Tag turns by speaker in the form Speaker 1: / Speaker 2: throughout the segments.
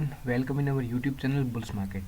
Speaker 1: Everyone, welcome in our YouTube channel Bulls Market.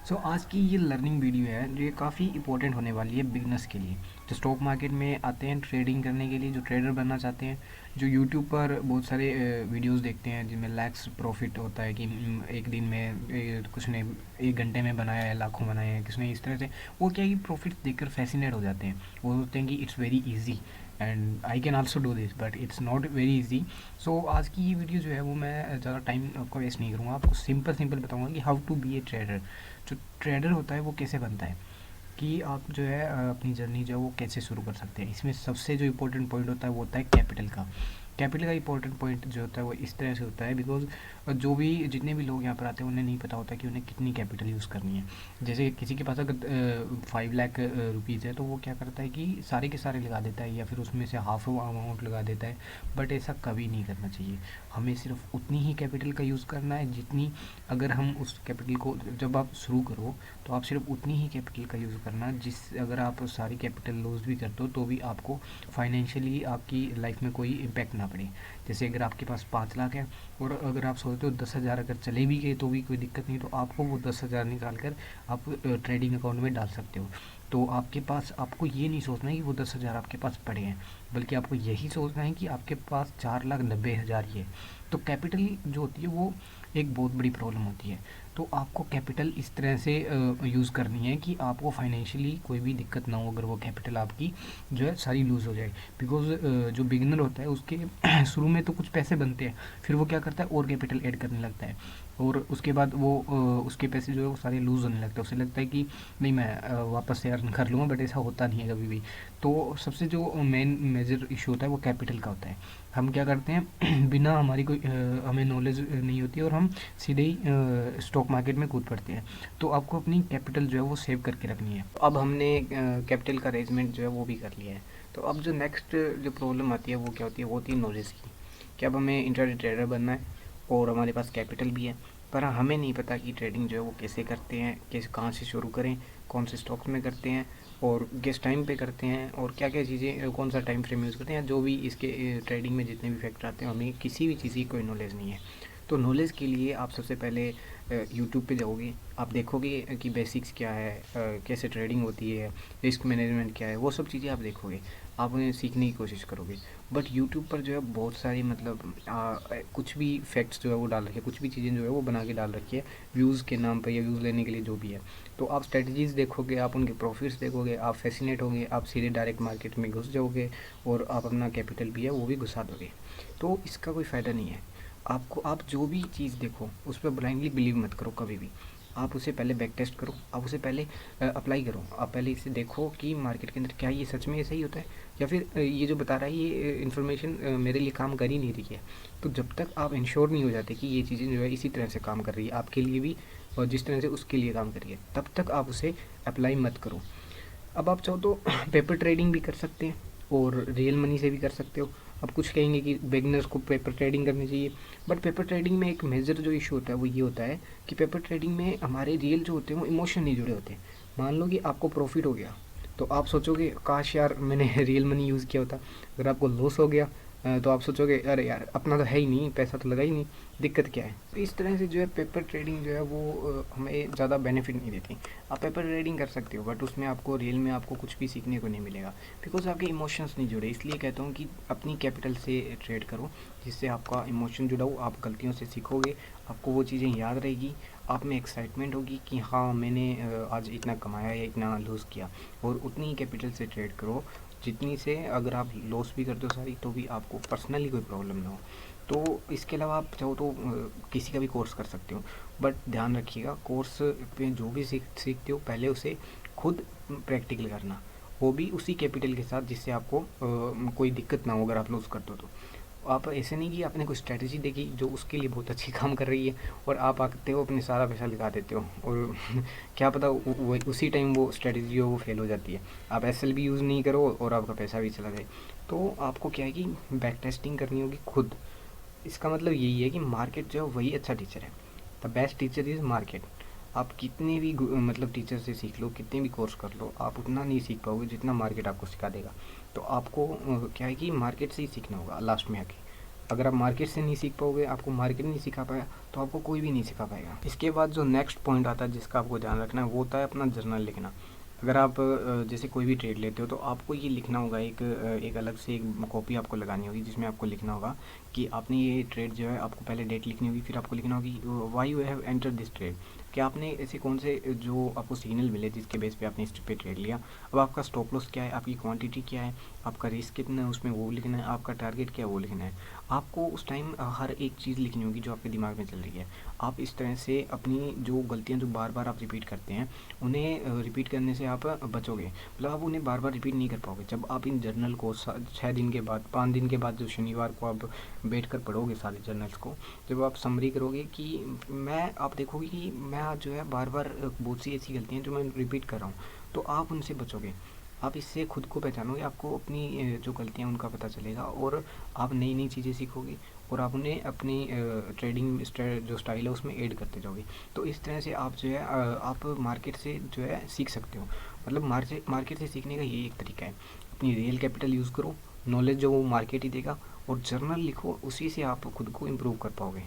Speaker 1: So आज की ये लर्निंग वीडियो है जो ये काफ़ी इंपॉर्टेंट होने वाली है बिगनर्स के लिए जो स्टॉक मार्केट में आते हैं ट्रेडिंग करने के लिए, जो ट्रेडर बनना चाहते हैं, जो यूट्यूब पर बहुत सारे वीडियोस देखते हैं जिनमें लैक्स प्रॉफिट होता है कि एक दिन में कुछ ने एक घंटे में बनाया है, लाखों बनाए हैं किसने, इस तरह से वो क्या है कि प्रॉफिट देखकर फैसिनेट हो जाते हैं। वो सोचते हैं कि it's very easy and I can also do this but it's not very easy. So आज की ये वीडियो जो है वो मैं ज़्यादा टाइम आपका वेस्ट नहीं करूँगा, आपको सिंपल बताऊँगा कि how to be a trader. जो ट्रेडर होता है वो कैसे बनता है, कि आप जो है अपनी जर्नी जो है वो कैसे शुरू कर सकते हैं। इसमें सबसे जो इम्पोर्टेंट पॉइंट होता है वो होता है कैपिटल का। कैपिटल का इम्पोर्टेंट पॉइंट जो होता है वो इस तरह से होता है बिकॉज जो भी जितने भी लोग यहाँ पर आते हैं उन्हें नहीं पता होता कि उन्हें कितनी कैपिटल यूज़ करनी है। जैसे किसी के पास अगर 5 लाख रुपीज़ है तो वो क्या करता है कि सारे के सारे लगा देता है या फिर उसमें से हाफ अमाउंट लगा देता है। बट ऐसा कभी नहीं करना चाहिए। हमें सिर्फ उतनी ही कैपिटल का यूज़ करना है जितनी, अगर हम उस कैपिटल को जब आप शुरू करो तो आप सिर्फ उतनी ही कैपिटल का यूज़ करना जिस, अगर आप सारी कैपिटल लूज़ भी कर दो तो भी आपको फाइनेंशियली आपकी लाइफ में कोई इम्पैक्ट ना पड़े। जैसे अगर आपके पास 5 लाख है और अगर आप सोचते हो 10,000 अगर चले भी गए तो भी कोई दिक्कत नहीं, तो आपको वो 10,000 निकाल कर आप ट्रेडिंग अकाउंट में डाल सकते हो। तो आपके पास, आपको ये नहीं सोचना है कि वो 10,000 आपके पास पड़े हैं, बल्कि आपको यही सोचना है कि आपके पास 4,90,000 ही है। तो कैपिटल जो होती है वो एक बहुत बड़ी प्रॉब्लम होती है। तो आपको कैपिटल इस तरह से यूज़ करनी है कि आपको फाइनेंशियली कोई भी दिक्कत ना हो अगर वो कैपिटल आपकी जो है सारी लूज़ हो जाए। बिकॉज जो बिगिनर होता है उसके शुरू में तो कुछ पैसे बनते हैं, फिर वो क्या करता है और कैपिटल ऐड करने लगता है और उसके बाद वो उसके पैसे जो है वो सारे लूज़ होने लगते हैं। उसे लगता है कि नहीं मैं वापस से अर्न कर लूँगा, बट ऐसा होता नहीं है कभी भी। तो सबसे जो मेन मेजर इशू होता है वो कैपिटल का होता है। हम क्या करते हैं बिना हमारी कोई हमें नॉलेज नहीं होती और हम सीधे ही स्टॉक मार्केट में कूद पड़ते हैं। तो आपको अपनी कैपिटल जो है वो सेव करके रखनी है। अब हमने कैपिटल का अरेंजमेंट जो है वो भी कर लिया है। तो अब जो नेक्स्ट जो प्रॉब्लम आती है वो क्या होती है, वो होती है नॉलेज की। कि अब हमें इंट्राडे ट्रेडर बनना है और हमारे पास कैपिटल भी है, पर हमें नहीं पता कि ट्रेडिंग जो है वो कैसे करते हैं, कैसे कहाँ से शुरू करें, कौन से स्टॉक्स में करते हैं और किस टाइम पे करते हैं और क्या क्या चीज़ें, कौन सा टाइम फ्रेम यूज़ करते हैं, जो भी इसके ट्रेडिंग में जितने भी फैक्टर आते हैं, हमें किसी भी चीज़ की कोई नॉलेज नहीं है। तो नॉलेज के लिए आप सबसे पहले यूट्यूब पे जाओगे, आप देखोगे कि बेसिक्स क्या है, कैसे ट्रेडिंग होती है, रिस्क मैनेजमेंट क्या है, वो सब चीज़ें आप देखोगे, आप उन्हें सीखने की कोशिश करोगे। बट यूट्यूब पर जो है बहुत सारी मतलब कुछ भी फैक्ट्स जो है वो डाल रखी है, कुछ भी चीज़ें जो है वो बना के डाल रखी है व्यूज़ के नाम पर या व्यूज़ लेने के लिए जो भी है। तो आप स्ट्रेटजीज़ देखोगे, आप उनके प्रॉफिट्स देखोगे, आप फैसिनेट होंगे, आप सीधे डायरेक्ट मार्केट में घुस जाओगे और आप अपना कैपिटल भी है वो भी घुसा दोगे। तो इसका कोई फ़ायदा नहीं है। आपको, आप जो भी चीज़ देखो उस पर ब्लाइंडली बिलीव मत करो कभी भी। आप उसे पहले बैक टेस्ट करो, आप उसे पहले अप्लाई करो, आप पहले इसे देखो कि मार्केट के अंदर क्या ये सच में ऐसा ही होता है या फिर ये जो बता रहा है ये इन्फॉर्मेशन मेरे लिए काम कर ही नहीं रही है। तो जब तक आप इंश्योर नहीं हो जाते कि ये चीज़ें जो है इसी तरह से काम कर रही है आपके लिए भी और जिस तरह से उसके लिए काम कर रही है, तब तक आप उसे अप्लाई मत करो। अब आप चाहो तो पेपर ट्रेडिंग भी कर सकते हैं और रियल मनी से भी कर सकते हो। अब कुछ कहेंगे कि बिगनर्स को पेपर ट्रेडिंग करनी चाहिए, बट पेपर ट्रेडिंग में एक मेजर जो इशू होता है वो ये होता है कि पेपर ट्रेडिंग में हमारे रियल जो होते हैं वो इमोशन नहीं जुड़े होते। मान लो कि आपको प्रॉफिट हो गया तो आप सोचोगे काश यार मैंने रियल मनी यूज़ किया होता। अगर आपको लॉस हो गया तो आप सोचोगे अरे यार अपना तो है ही नहीं, पैसा तो लगा ही नहीं, दिक्कत क्या है। तो इस तरह से जो है पेपर ट्रेडिंग जो है वो हमें ज़्यादा बेनिफिट नहीं देती। आप पेपर ट्रेडिंग कर सकते हो बट उसमें आपको रियल में आपको कुछ भी सीखने को नहीं मिलेगा बिकॉज आपके इमोशंस नहीं जुड़े। इसलिए कहता हूँ कि अपनी कैपिटल से ट्रेड करो जिससे आपका इमोशन जुड़ा हो, आप गलतियों से सीखोगे, आपको वो चीज़ें याद रहेगी, आप में एक्साइटमेंट होगी कि हाँ मैंने आज इतना कमाया या इतना लूज़ किया। और उतनी ही कैपिटल से ट्रेड करो जितनी से अगर आप लॉस भी करते हो सारी तो भी आपको पर्सनली कोई प्रॉब्लम ना हो। तो इसके अलावा आप चाहो तो किसी का भी कोर्स कर सकते हो, बट ध्यान रखिएगा कोर्स पे जो भी सीखते हो पहले उसे खुद प्रैक्टिकल करना, वो भी उसी कैपिटल के साथ जिससे आपको कोई दिक्कत ना हो अगर आप लूज़ करते हो तो। आप ऐसे नहीं कि आपने कोई स्ट्रैटेजी देखी जो उसके लिए बहुत अच्छी काम कर रही है और आप आते हो अपने सारा पैसा लगा देते हो और क्या पता उसी टाइम वो स्ट्रैटेजी हो वो फेल हो जाती है। आप एसएल भी यूज़ नहीं करो और आपका पैसा भी चला जाए। तो आपको क्या है कि बैक टेस्टिंग करनी होगी खुद। इसका मतलब यही है कि मार्केट जो है वही अच्छा टीचर है। The best teacher is market. आप कितने भी मतलब टीचर से सीख लो, कितने भी कोर्स कर लो, आप उतना नहीं सीख पाओगे जितना मार्केट आपको सिखा देगा। तो आपको क्या है कि मार्केट से ही सीखना होगा लास्ट में आके। अगर आप मार्केट से नहीं सीख पाओगे, आपको मार्केट नहीं सिखा पाया, तो आपको कोई भी नहीं सिखा पाएगा। इसके बाद जो नेक्स्ट पॉइंट आता है जिसका आपको ध्यान रखना है, वो होता है अपना जर्नल लिखना। अगर आप जैसे कोई भी ट्रेड लेते हो तो आपको ये लिखना होगा, एक अलग से एक कॉपी आपको लगानी होगी जिसमें आपको लिखना होगा कि आपने ये ट्रेड जो है, आपको पहले डेट लिखनी होगी, फिर आपको लिखना होगी why you have enter this trade, कि आपने ऐसे कौन से जो आपको सिग्नल मिले जिसके बेस पे आपने इस पे ट्रेड लिया। अब आपका स्टॉप लॉस क्या है, आपकी क्वांटिटी क्या है, आपका रिस्क कितना है उसमें वो लिखना है, आपका टारगेट क्या है वो लिखना है। आपको उस टाइम हर एक चीज़ लिखनी होगी जो आपके दिमाग में चल रही है। आप इस तरह से अपनी जो गलतियाँ जो बार बार आप रिपीट करते हैं, उन्हें रिपीट करने से आप बचोगे। मतलब आप उन्हें बार बार रिपीट नहीं कर पाओगे। जब आप इन जर्नल को 6 दिन के बाद, 5 दिन के बाद, जो शनिवार को आप बैठ कर पढ़ोगे सारे जर्नल्स को, जब आप समरी करोगे कि आप देखोगे कि मैं आज जो है बार बार बहुत सी ऐसी गलतियाँ जो मैं रिपीट कर रहा हूँ, तो आप उनसे बचोगे। आप इससे खुद को पहचानोगे, आपको अपनी जो गलतियाँ उनका पता चलेगा, और आप नई नई चीज़ें सीखोगे, और आप उन्हें अपनी ट्रेडिंग जो स्टाइल है उसमें ऐड करते जाओगे। तो इस तरह से आप जो है आप मार्केट से जो है सीख सकते हो। मतलब मार्केट से सीखने का ये एक तरीका है। अपनी रियल कैपिटल यूज़ करो, नॉलेज जो वो मार्केट ही देगा, और जर्नल लिखो, उसी से आप खुद को इम्प्रूव कर पाओगे।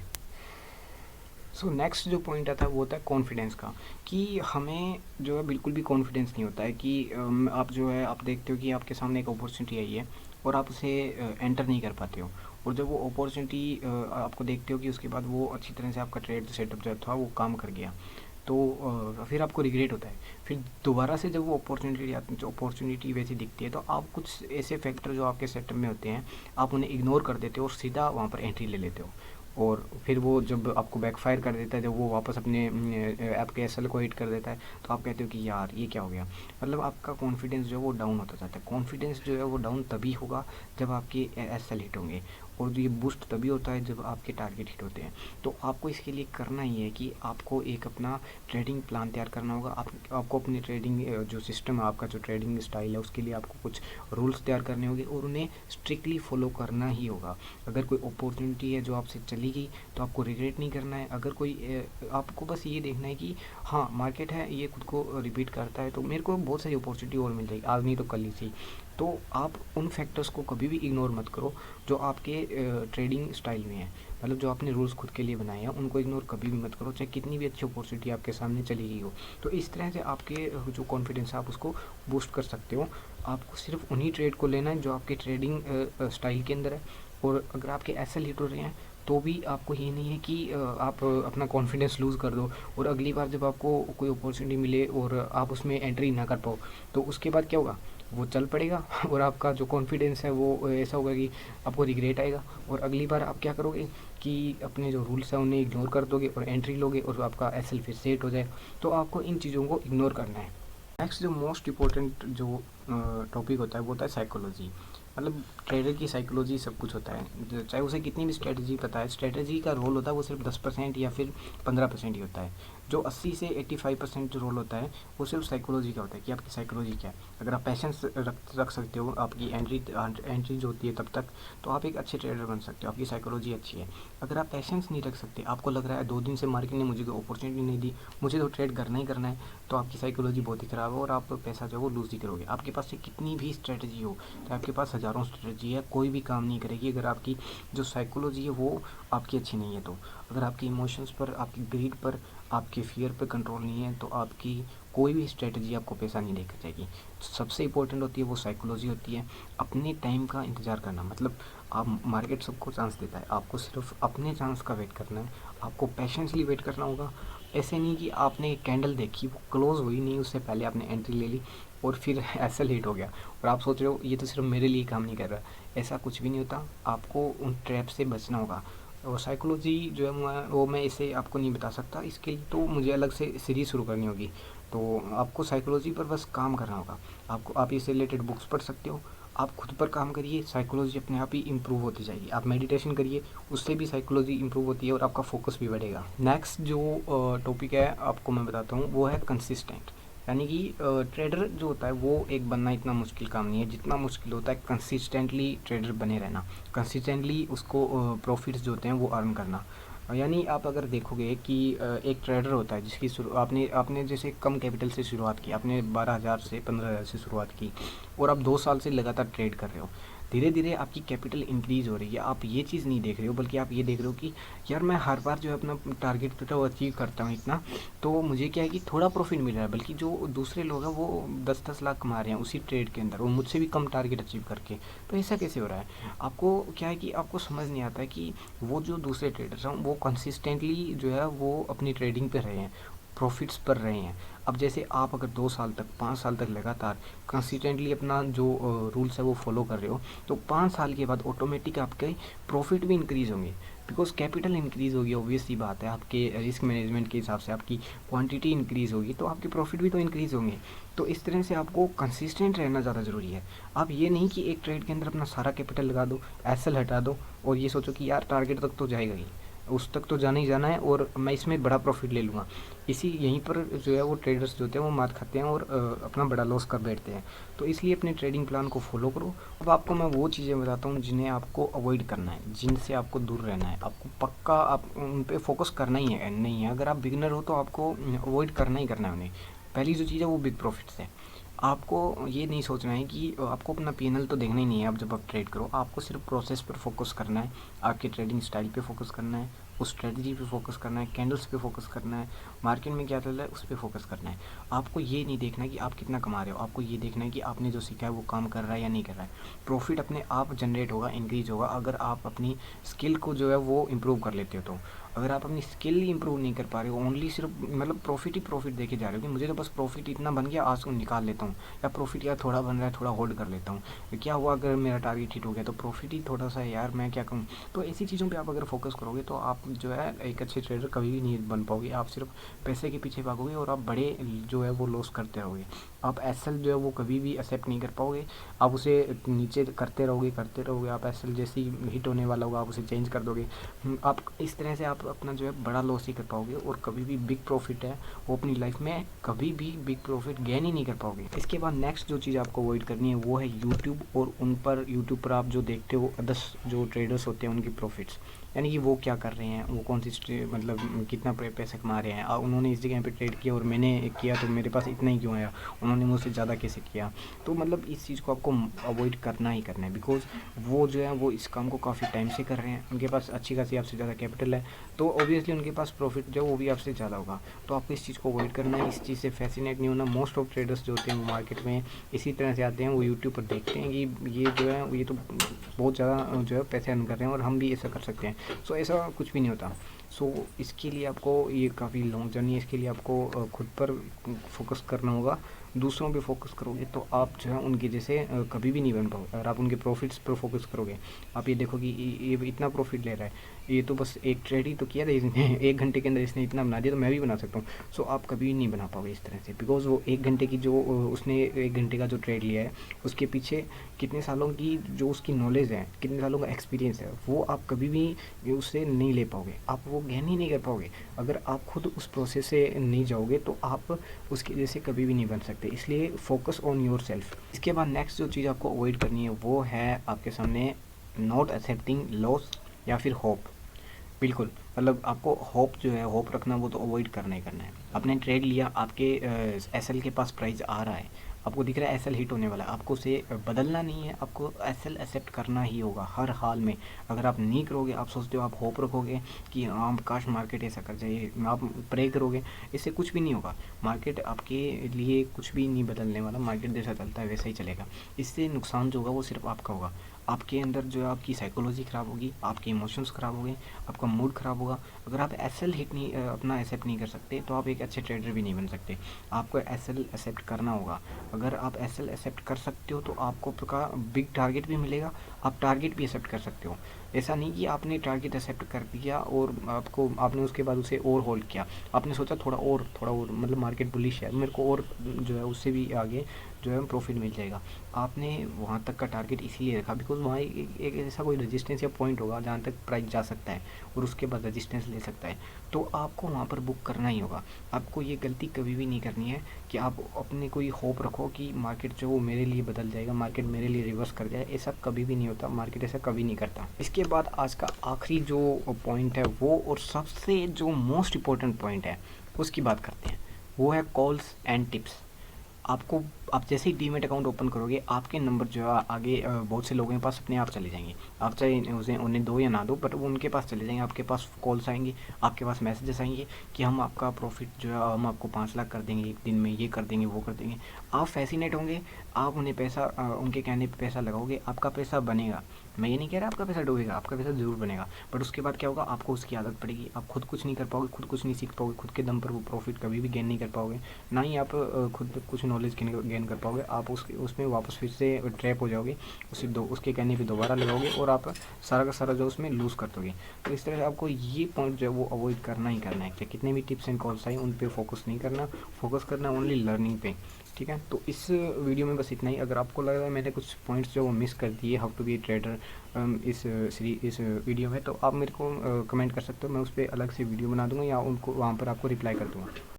Speaker 1: सो नेक्स्ट जो पॉइंट आता है वो होता है कॉन्फिडेंस का, कि हमें जो है बिल्कुल भी कॉन्फिडेंस नहीं होता है कि आप जो है आप देखते हो कि आपके सामने एक अपॉर्चुनिटी आई है और आप उसे एंटर नहीं कर पाते हो, और जब वो अपॉर्चुनिटी आपको देखते हो कि उसके बाद वो अच्छी तरह से आपका ट्रेड सेटअप जो था वो काम कर गया, तो फिर आपको रिग्रेट होता है। फिर दोबारा से जब वो अपॉर्चुनिटी वैसी दिखती है, तो आप कुछ ऐसे फैक्टर जो आपके सेटअप में होते हैं, आप उन्हें इग्नोर कर देते हो और सीधा वहाँ पर एंट्री ले लेते हो। और फिर वो जब आपको बैकफायर कर देता है, जब वो वापस अपने ऐप के एसएल को हिट कर देता है, तो आप कहते हो कि यार ये क्या हो गया। मतलब आपका कॉन्फिडेंस जो है वो डाउन होता जाता है। कॉन्फिडेंस जो है वो डाउन तभी होगा जब आपके एसएल हिट होंगे, और ये बूस्ट तभी होता है जब आपके टारगेट हिट होते हैं। तो आपको इसके लिए करना ही है कि आपको एक अपना ट्रेडिंग प्लान तैयार करना होगा। आपको अपनी ट्रेडिंग जो सिस्टम है, आपका जो ट्रेडिंग स्टाइल है, उसके लिए आपको कुछ रूल्स तैयार करने होंगे, और उन्हें स्ट्रिक्टली फॉलो करना ही होगा। अगर कोई अपॉर्चुनिटी है जो आपसे चली गई, तो आपको रिग्रेट नहीं करना है। अगर कोई आपको बस ये देखना है कि हाँ मार्केट है, ये खुद को रिपीट करता है, तो मेरे को बहुत सारी अपॉर्चुनिटी और मिल जाएगी, आज नहीं तो कल ही सही। तो आप उन फैक्टर्स को कभी भी इग्नोर मत करो जो आपके ट्रेडिंग स्टाइल में है। मतलब जो आपने रूल्स खुद के लिए बनाए हैं, उनको इग्नोर कभी भी मत करो, चाहे कितनी भी अच्छी अपॉर्चुनिटी आपके सामने चली गई हो। तो इस तरह से आपके जो कॉन्फिडेंस है आप उसको बूस्ट कर सकते हो। आपको सिर्फ उन्हीं ट्रेड को लेना है जो आपके ट्रेडिंग स्टाइल के अंदर है। और अगर आपके एसएल हिट हो रहे हैं, तो भी आपको ये नहीं है कि आप अपना कॉन्फिडेंस लूज़ कर दो, और अगली बार जब आपको कोई अपॉर्चुनिटी मिले और आप उसमें एंट्री ना कर पाओ, तो उसके बाद क्या होगा, वो चल पड़ेगा और आपका जो कॉन्फिडेंस है वो ऐसा होगा कि आपको रिग्रेट आएगा, और अगली बार आप क्या करोगे कि अपने जो रूल्स हैं उन्हें इग्नोर कर दोगे और एंट्री लोगे, और आपका एसएल फिर सेट हो जाएगा। तो आपको इन चीज़ों को इग्नोर करना है। नेक्स्ट जो मोस्ट इम्पोर्टेंट जो टॉपिक होता है वो होता है साइकोलॉजी। मतलब ट्रेडर की साइकोलॉजी सब कुछ होता है, चाहे उसे कितनी भी स्ट्रेटजी पता है, स्ट्रेटजी का रोल होता है वो सिर्फ 10% या फिर 15% ही होता है। जो 80 से 85% जो रोल होता है वो सिर्फ साइकोलॉजी का होता है, कि आपकी साइकोलॉजी क्या है। अगर आप पैशंस रख सकते हो आपकी एंट्री जो होती है तब तक, तो आप एक अच्छे ट्रेडर बन सकते हो, आपकी साइकोलॉजी अच्छी है। अगर आप पैशंस नहीं रख सकते, आपको लग रहा है 2 दिन से मार्केट ने मुझे कोई अपॉर्चुनिटी नहीं दी, मुझे तो ट्रेड करना ही करना है, तो आपकी साइकोलॉजी बहुत ही ख़राब है, और आप पैसा जो है वो लूज़ ही करोगे। आपके पास से कितनी भी स्ट्रेटजी हो, तो आपके पास हज़ारों स्ट्रेटजी है, कोई भी काम नहीं करेगी अगर आपकी जो साइकोलॉजी है वो आपकी अच्छी नहीं है। तो अगर आपके इमोशंस पर, आपकी ग्रीड पर, आपके फियर पर कंट्रोल नहीं है, तो आपकी कोई भी स्ट्रेटजी आपको पैसा नहीं लेकर जाएगी। सबसे इंपॉर्टेंट होती है वो साइकोलॉजी होती है। अपने टाइम का इंतज़ार करना, मतलब आप मार्केट सबको चांस देता है, आपको सिर्फ अपने चांस का वेट करना है। आपको पेशेंसली वेट करना होगा। ऐसे नहीं कि आपने कैंडल देखी, वो क्लोज हुई नहीं, उससे पहले आपने एंट्री ले ली और फिर ऐसा लेट हो गया, और आप सोच रहे हो ये तो सिर्फ मेरे लिए काम नहीं कर रहा। ऐसा कुछ भी नहीं होता। आपको उन ट्रैप से बचना होगा। और साइकोलॉजी जो है वो मैं इसे आपको नहीं बता सकता, इसके लिए तो मुझे अलग से सीरीज़ शुरू करनी होगी। तो आपको साइकोलॉजी पर बस काम करना होगा। आप इससे रिलेटेड बुक्स पढ़ सकते हो, आप खुद पर काम करिए, साइकोलॉजी अपने आप ही इम्प्रूव होती जाएगी। आप मेडिटेशन करिए, उससे भी साइकोलॉजी इम्प्रूव होती है और आपका फोकस भी बढ़ेगा। नेक्स्ट जो टॉपिक है आपको मैं बताता हूँ वो है कंसिस्टेंट। यानी कि ट्रेडर जो होता है वो एक बनना इतना मुश्किल काम नहीं है जितना मुश्किल होता है कंसिस्टेंटली ट्रेडर बने रहना, कंसिस्टेंटली उसको प्रॉफिट्स जो होते हैं वो अर्न करना। यानी आप अगर देखोगे कि एक ट्रेडर होता है जिसकी आपने आपने जैसे कम कैपिटल से शुरुआत की, आपने 12,000 से 15,000 से शुरुआत की, और आप 2 साल से लगातार ट्रेड कर रहे हो। धीरे धीरे आपकी कैपिटल इंक्रीज़ हो रही है। आप ये चीज़ नहीं देख रहे हो, बल्कि आप ये देख रहे हो कि यार मैं हर बार जो है अपना टारगेट तो अचीव करता हूँ इतना, तो मुझे क्या है कि थोड़ा प्रॉफिट मिल रहा है। बल्कि जो दूसरे लोग हैं वो 10-10 लाख कमा रहे हैं उसी ट्रेड के अंदर, और मुझसे भी कम टारगेट अचीव करके। तो ऐसा कैसे हो रहा है? आपको क्या है कि आपको समझ नहीं आता है कि वो जो दूसरे ट्रेडर्स हैं वो कंसिस्टेंटली जो है वो अपनी ट्रेडिंग पे रहे हैं, प्रॉफिट्स पर रहे हैं। अब जैसे आप अगर 2 साल तक, 5 साल तक लगातार कंसिस्टेंटली अपना जो रूल्स है वो फॉलो कर रहे हो, तो 5 साल के बाद ऑटोमेटिक आपके प्रॉफिट भी इंक्रीज़ होंगे, बिकॉज कैपिटल इंक्रीज़ होगी। ऑब्वियस सी बात है, आपके रिस्क मैनेजमेंट के हिसाब से आपकी क्वांटिटी इंक्रीज़ होगी, तो आपके प्रॉफिट भी तो इंक्रीज़ होंगे। तो इस तरह से आपको कंसिस्टेंट रहना ज़्यादा ज़रूरी है। आप ये नहीं कि एक ट्रेड के अंदर अपना सारा कैपिटल लगा दो, एसएल हटा दो और ये सोचो कि यार टारगेट तक तो जाएगा ही, उस तक तो जाना ही जाना है और मैं इसमें बड़ा प्रॉफिट ले लूँगा। यहीं पर जो है वो ट्रेडर्स जो होते हैं वो मात खाते हैं और अपना बड़ा लॉस कर बैठते हैं। तो इसलिए अपने ट्रेडिंग प्लान को फॉलो करो। अब आपको मैं वो चीज़ें बताता हूँ जिन्हें आपको अवॉइड करना है, जिनसे आपको दूर रहना है। आपको पक्का आप उन पे फोकस करना ही है, नहीं है अगर आप बिगिनर हो तो आपको अवॉइड करना ही करना है उन्हें। पहली जो चीज़ है वो बिग प्रॉफिट्स है। आपको ये नहीं सोचना है कि आपको अपना पीएनएल तो देखना ही नहीं है। अब जब आप ट्रेड करो, आपको सिर्फ प्रोसेस पर फोकस करना है, आपके ट्रेडिंग स्टाइल पे फोकस करना है, उस स्ट्रेटजी पे फोकस करना है, कैंडल्स पे फोकस करना है, मार्केट में क्या चल रहा है उस पर फोकस करना है। आपको ये नहीं देखना कि आप कितना कमा रहे हो, आपको ये देखना है कि आपने जो सीखा है वो काम कर रहा है या नहीं कर रहा है। प्रॉफिट अपने आप जनरेट होगा, इंक्रीज होगा, अगर आप अपनी स्किल को जो है वो इम्प्रूव कर लेते हो। तो अगर आप अपनी स्किल ही इंप्रूव नहीं कर पा रहे हो, ओनली सिर्फ मतलब प्रॉफिट ही प्रॉफिट देखे जा रहे हो कि मुझे तो बस प्रॉफिट इतना बन गया आज को निकाल लेता हूँ, या प्रॉफिट यार थोड़ा बन रहा है थोड़ा होल्ड कर लेता हूँ, क्या हुआ अगर मेरा टारगेट हिट हो गया तो प्रॉफिट ही थोड़ा सा है यार मैं क्या कहूँ। तो ऐसी चीज़ों पे आप अगर फोकस करोगे तो आप जो है एक अच्छे ट्रेडर कभी भी नहीं बन पाओगे। आप सिर्फ पैसे के पीछे भागोगे और आप बड़े जो है वो लॉस करते रहोगे। आप एसएल जो है वो कभी भी एक्सेप्ट नहीं कर पाओगे, आप उसे नीचे करते रहोगे। आप एसएल जैसी हिट होने वाला होगा आप उसे चेंज कर दोगे। आप इस तरह से आप अपना जो है बड़ा लॉस ही कर पाओगे, और कभी भी बिग प्रॉफिट है वो अपनी लाइफ में कभी भी बिग प्रॉफिट गेन ही नहीं कर पाओगे। इसके बाद नेक्स्ट जो चीज़ आपको अवॉइड करनी है वो है यूट्यूब, और यूट्यूब पर आप जो देखते हो अदर्स जो ट्रेडर्स होते हैं उनकी प्रॉफिट्स, यानी कि वो क्या कर रहे हैं, वो कौन सी मतलब कितना पैसा कमा रहे हैं, उन्होंने इस जगह पे ट्रेड किया और मैंने किया तो मेरे पास इतना ही क्यों आया, उन्होंने मुझसे ज़्यादा कैसे किया। तो मतलब इस चीज़ को आपको अवॉइड करना ही करना है, बिकॉज वो जो है वो इस काम को काफ़ी टाइम से कर रहे हैं, उनके पास अच्छी खासी आपसे ज़्यादा कैपिटल है, तो ऑब्वियसली उनके पास प्रॉफिट जो वो भी आपसे ज़्यादा होगा। तो आपको इस चीज़ को अवॉइड करना है, इस चीज़ से फैसिनेट नहीं होना। मोस्ट ऑफ ट्रेडर्स जो होते हैं वो मार्केट में इसी तरह से आते हैं, वो यूट्यूब पर देखते हैं कि ये जो है ये तो बहुत ज़्यादा जो है पैसे अर्न कर रहे हैं और हम भी ऐसा कर सकते हैं। सो ऐसा कुछ भी नहीं होता। सो इसके लिए आपको ये काफ़ी लॉन्ग जर्नी है, इसके लिए आपको खुद पर फोकस करना होगा। दूसरों पे फोकस करोगे तो आप जो है उनके जैसे कभी भी नहीं बन पाओगे। अगर आप उनके प्रॉफिट्स पर फोकस करोगे, आप ये देखो कि ये इतना प्रॉफिट ले रहा है, ये तो बस एक ट्रेड ही तो किया था इसने 1 घंटे के अंदर इसने इतना बना दिया तो मैं भी बना सकता हूँ। सो आप कभी नहीं बना पाओगे इस तरह से, बिकॉज वो 1 घंटे की जो उसने 1 घंटे का जो ट्रेड लिया है उसके पीछे कितने सालों की जो उसकी नॉलेज है, कितने सालों का एक्सपीरियंस है, वो आप कभी भी उससे नहीं ले पाओगे, आप वो गेन ही नहीं कर पाओगे। अगर आप खुद उस प्रोसेस से नहीं जाओगे तो आप उसके जैसे कभी भी नहीं बन सकते। इसलिए फोकस ऑन योर सेल्फ। इसके बाद नेक्स्ट जो चीज़ आपको अवॉइड करनी है वो है आपके सामने नॉट एक्सेप्टिंग लॉस या फिर होप। बिल्कुल, मतलब आपको होप जो है, होप रखना वो तो अवॉइड करना ही करना है। आपने ट्रेड लिया, आपके एसएल के पास प्राइस आ रहा है, आपको दिख रहा है एसएल हिट होने वाला है, आपको उसे बदलना नहीं है, आपको एसएल एक्सेप्ट करना ही होगा हर हाल में। अगर आप नहीं करोगे, आप सोचते हो, आप होप रखोगे कि हाँ काश मार्केट ऐसा कर जाए, आप प्रे करोगे, इससे कुछ भी नहीं होगा। मार्केट आपके लिए कुछ भी नहीं बदलने वाला, मार्केट जैसा चलता है वैसा ही चलेगा। इससे नुकसान जो होगा वो सिर्फ आपका होगा। आपके अंदर जो है आपकी साइकोलॉजी ख़राब होगी, आपके इमोशंस ख़राब होंगे, आपका मूड ख़राब होगा। अगर आप एसएल हिट नहीं अपना एक्सेप्ट नहीं कर सकते तो आप एक अच्छे ट्रेडर भी नहीं बन सकते। आपको एसएल एक्सेप्ट करना होगा। अगर आप एसएल एक्सेप्ट कर सकते हो तो आपको का बिग टारगेट भी मिलेगा, आप टारगेट भी एक्सेप्ट कर सकते हो। ऐसा नहीं कि आपने टारगेट एक्सेप्ट कर दिया और आपने उसके बाद उसे और होल्ड किया, आपने सोचा थोड़ा और मतलब मार्केट बुलिश है, मेरे को और जो है उससे भी आगे जो है प्रॉफिट मिल जाएगा। आपने वहाँ तक का टारगेट इसीलिए रखा बिकॉज वहाँ एक ऐसा कोई रेजिस्टेंस या पॉइंट होगा जहाँ तक प्राइस जा सकता है और उसके बाद रेजिस्टेंस ले सकता है, तो आपको वहाँ पर बुक करना ही होगा। आपको ये गलती कभी भी नहीं करनी है कि आप अपने कोई होप रखो कि मार्केट जो वो मेरे लिए बदल जाएगा, मार्केट मेरे लिए रिवर्स कर जाए। ऐसा कभी भी नहीं होता, मार्केट ऐसा कभी नहीं करता। इसके बाद आज का आखिरी जो पॉइंट है वो, और सबसे जो मोस्ट इम्पोर्टेंट पॉइंट है उसकी बात करते हैं, वो है कॉल्स एंड टिप्स। आपको आप जैसे ही डीमैट अकाउंट ओपन करोगे आपके नंबर जो है आगे बहुत से लोगों के पास अपने आप चले जाएंगे। आप चाहे उसे उन्हें दो या ना दो, बट वो उनके पास चले जाएंगे, आपके पास कॉल्स आएंगे, आपके पास मैसेजेस आएंगे कि हम आपका प्रॉफिट जो है हम आपको 5 लाख कर देंगे एक दिन में, ये कर देंगे वो कर देंगे। आप फैसिनेट होंगे, आप उन्हें पैसा उनके कहने पे पैसा लगाओगे, आपका पैसा बनेगा। मैं ये नहीं कह रहा आपका पैसा डूबेगा, आपका पैसा ज़रूर बनेगा, बट उसके बाद क्या होगा, आपको उसकी आदत पड़ेगी, आप खुद कुछ नहीं कर पाओगे, खुद कुछ नहीं सीख पाओगे, खुद के दम पर वो प्रॉफिट कभी भी गेन नहीं कर पाओगे, ना ही आप खुद कुछ नॉलेज गेन कर पाओगे। आप उसमें वापस फिर से ट्रैप हो जाओगे, उसके कहने पे दोबारा लगाओगे और आप सारा का सारा जो उसमें लूज़ कर दोगे। तो इस तरह से आपको ये पॉइंट जो है वो अवॉइड करना ही करना है। चाहे कितने भी टिप्स एंड कॉल्स आए उन पे फोकस नहीं करना, फोकस करना ओनली लर्निंग पे। ठीक है, तो इस वीडियो में बस इतना ही। अगर आपको लग रहा है मैंने कुछ पॉइंट्स जो वो मिस कर दिए how to be a trader इस वीडियो में, तो आप मेरे को कमेंट कर सकते हो, मैं उस पर अलग से वीडियो बना दूंगा या उनको वहाँ पर आपको रिप्लाई कर दूंगा।